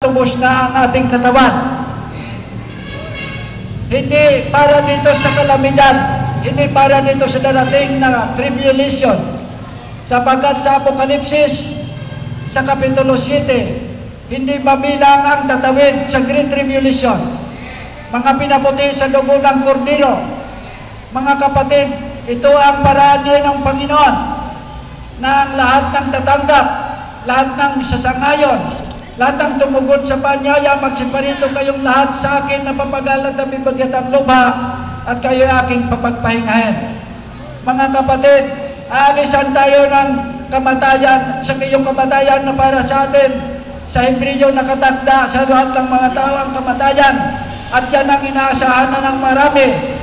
matubos na ang ating katawan. Hindi para dito sa kalamidad, hindi para dito sa darating na tribulation. Sapagkat sa Apokalipsis, sa Kapitulo 7, hindi mabilang ang tatawid sa Great Tribulation. Mga pinaputi sa dugo ng kordero. Mga kapatid, ito ang paraan ng Panginoon na ang lahat ng tatanggap, lahat ng sasangayon, lahat ng tumugod sa panyaya, magsiparito kayong lahat sa akin na papagalan na bibagyat ang lupa at kayo aking papagpahingahin. Mga kapatid, aalisan tayo ng kamatayan, sa iyong kamatayan na para sa atin. Sa Hebreo nakatakda sa lahat ng mga tao ang kamatayan, at yan ang inaasahan na ng marami.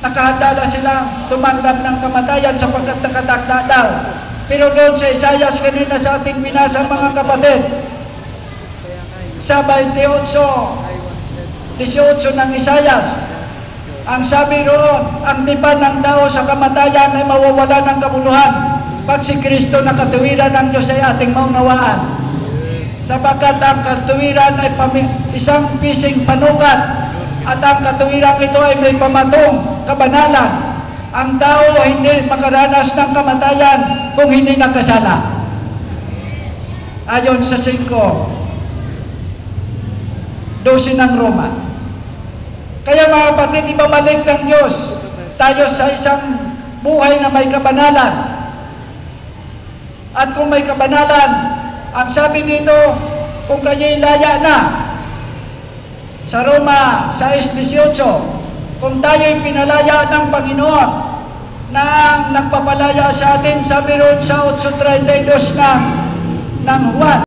Nakahanda na silang tumanggap ng kamatayan sapagkat nakatakda daw. Pero doon sa Isaias kanina sa ating binasa, mga kapatid, sa 28:18 ng Isaias, ang sabi roon, ang tipan ng tao sa kamatayan ay mawawala ng kabuluhan pag si Kristo na katuwiran ng Diyos ay ating maunawaan. Sapagkat ang katuwiran ay isang pising panukat, at ang katuwiran ito ay may pamatong kabanalan. Ang tao hindi makaranas ng kamatayan kung hindi nagkasala. Ayon sa 5:12 ng Roma. Kaya mga kapatid, ibabalik ng Diyos tayo sa isang buhay na may kabanalan. At kung may kabanalan, ang sabi dito, kung kayo'y laya na, sa Roma 6:18, kung tayo'y pinalaya ng Panginoon na ang nagpapalaya sa atin, sabi roon sa 8:32 ng Juan,